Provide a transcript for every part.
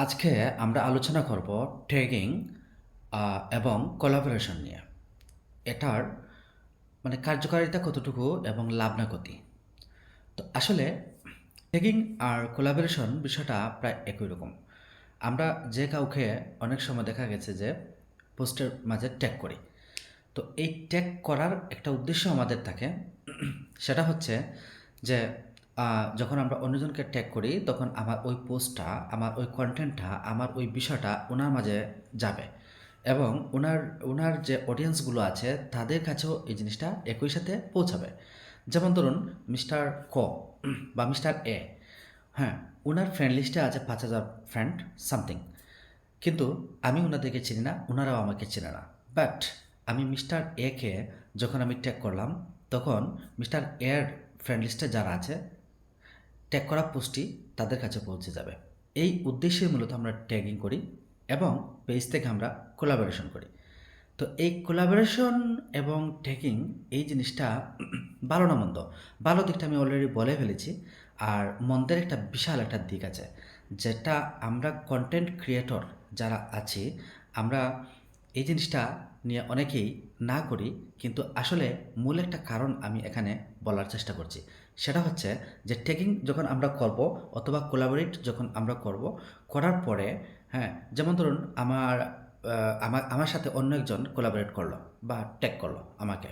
আজকে আমরা আলোচনা করব ট্যাগিং এবং কোলাবোরেশন নিয়ে। এটার কার্যকারিতা কতটুকু এবং লাভ না ক্ষতি। তো আসলে ট্যাগিং আর কোলাবোরেশন বিষয়টা প্রায় একই রকম। আমরা যে কাউকে অনেক সময় দেখা গেছে যে পোস্টের মাঝে ট্যাগ করি। তো এই ট্যাগ করার একটা উদ্দেশ্য আমাদের থাকে, সেটা হচ্ছে যে যখন আমরা অন্যজনকে ট্যাগ করি তখন আমার ওই পোস্টটা, আমার ওই কন্টেন্টটা, আমার ওই বিষয়টা ওনার মাঝে যাবে এবং ওনার ওনার যে অডিয়েন্সগুলো আছে তাদের কাছেও এই জিনিসটা একই সাথে পৌঁছাবে। যেমন ধরুন মিস্টার ক বা মিস্টার এ, হ্যাঁ, ওনার ফ্রেন্ড লিস্টে আছে 5,000 ফ্রেন্ড সামথিং, কিন্তু আমি ওনাদেরকে চিনি না, ওনারাও আমাকে চেনে না। বাট আমি মিস্টার একে যখন আমি ট্যাগ করলাম তখন মিস্টার এর ফ্রেন্ড লিস্টে যারা আছে ট্যাগ করা পোস্টটি তাদের কাছে পৌঁছে যাবে। এই উদ্দেশ্যে মূলত আমরা ট্যাগিং করি এবং পেজ থেকে আমরা কোলাবোরেশন করি। তো এই কোলাবোরেশন এবং ট্যাগিং এই জিনিসটা ভালো না মন্দ, ভালো দিকটা আমি অলরেডি বলে ফেলেছি। আর মন্দের একটা বিশাল একটা দিক আছে, যেটা আমরা কন্টেন্ট ক্রিয়েটর যারা আছি আমরা এই জিনিসটা নিয়ে অনেকেই না করি, কিন্তু আসলে মূল একটা কারণ আমি এখানে বলার চেষ্টা করছি। সেটা হচ্ছে যে ট্যাগিং যখন আমরা করব অথবা কোলাবোরেট যখন আমরা করব, করার পরে, হ্যাঁ, যেমন ধরুন আমার আমার সাথে অন্য একজন কোলাবোরেট করলো বা ট্যাগ করলো আমাকে।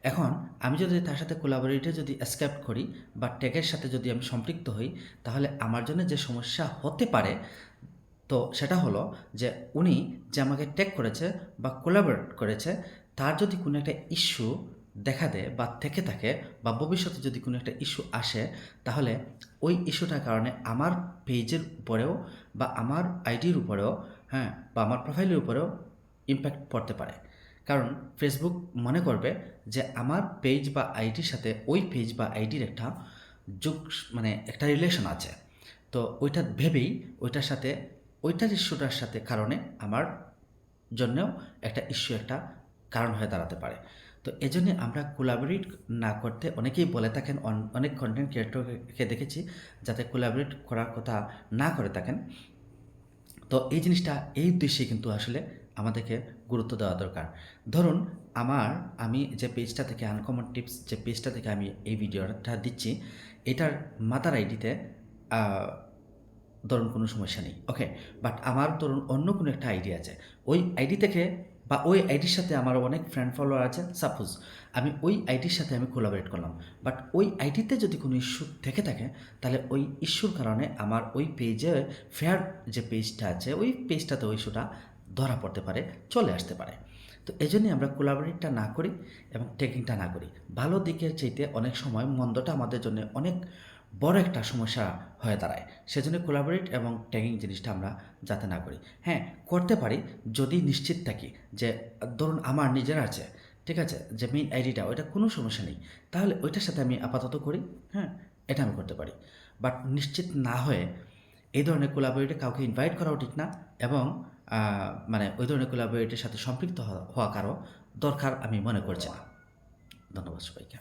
এখন আমি যদি তার সাথে কোলাবোরেটে যদি অ্যাকসেপ্ট করি বা ট্যাগের সাথে যদি আমি সম্পৃক্ত হই, তাহলে আমার জন্য যে সমস্যা হতে পারে, তো সেটা হলো যে উনি যে আমাকে ট্যাগ করেছে বা কোলাবোরেট করেছে, তার যদি কোনো একটা ইস্যু দেখা দেয় বা থেকে থাকে বা ভবিষ্যতে যদি কোনো একটা ইস্যু আসে, তাহলে ওই ইস্যুটার কারণে আমার পেজের উপরেও বা আমার আইডির উপরেও, হ্যাঁ, বা আমার প্রোফাইলের উপরেও ইম্প্যাক্ট পড়তে পারে। কারণ ফেসবুক মনে করবে যে আমার পেজ বা আইডির সাথে ওই পেজ বা আইডির একটা যোগ, একটা রিলেশন আছে। তো ওইটা ভেবেই ওইটার সাথে, ওইটার ইস্যুটার সাথে কারণে আমার জন্যেও একটা ইস্যু, একটা কারণ হয়ে দাঁড়াতে পারে। তো এজন্য আমরা কোলাবোরেট না করতে অনেকেই বলে থাকেন, অনেক কন্টেন্ট ক্রিয়েটরকে দেখেছি যাতে কোলাবোরেট করার কথা না করে থাকেন। তো এই জিনিসটা, এই উদ্দেশ্যে কিন্তু আসলে আমাদেরকে গুরুত্ব দেওয়া দরকার। ধরুন আমি যে পেজটা থেকে আনকমন টিপস, যে পেজটা থেকে আমি এই ভিডিওটা দিচ্ছি, এটার মাদার আইডিতে ধরুন কোনো সমস্যা নেই, ওকে। বাট আমার ধরুন অন্য কোনো একটা আইডি আছে, ওই আইডি থেকে বা ওই আইডির সাথে আমার অনেক ফ্রেন্ড ফলোয়ার আছে, সাপোজ আমি ওই আইডির সাথে আমি কোলাবোরেট করলাম, বাট ওই আইডিতে যদি কোনো ইস্যু থেকে থাকে, তাহলে ওই ইস্যুর কারণে আমার ওই পেজে, ফেয়ার যে পেজটা আছে ওই পেজটাতে ওই ইস্যুটা ধরা পড়তে পারে, চলে আসতে পারে। তো এই জন্যই আমরা কোলাবোরেটটা না করি এবং ট্যাগিংটা না করি। ভালো দিকের চাইতে অনেক সময় মন্দটা আমাদের জন্য অনেক বড় একটা সমস্যা হয়ে দাঁড়ায়। সেজন্য কোলাবোরেট এবং ট্যাগিং জিনিসটা আমরা যাতে না করি। হ্যাঁ, করতে পারি যদি নিশ্চিত থাকি যে ধরুন আমার নিজের আছে, ঠিক আছে, যে মেইন আইডিটা ওইটা কোনো সমস্যা নেই, তাহলে ওইটার সাথে আমি আপাতত করি, হ্যাঁ, এটা আমি করতে পারি। বাট নিশ্চিত না হয়ে এই ধরনের কোলাবোরেটে কাউকে ইনভাইট করাও ঠিক না এবং ওই ধরনের কোলাবোরেটের সাথে সম্পৃক্ত হওয়া কারো দরকার আমি মনে করছি না। ধন্যবাদ সবাইকে।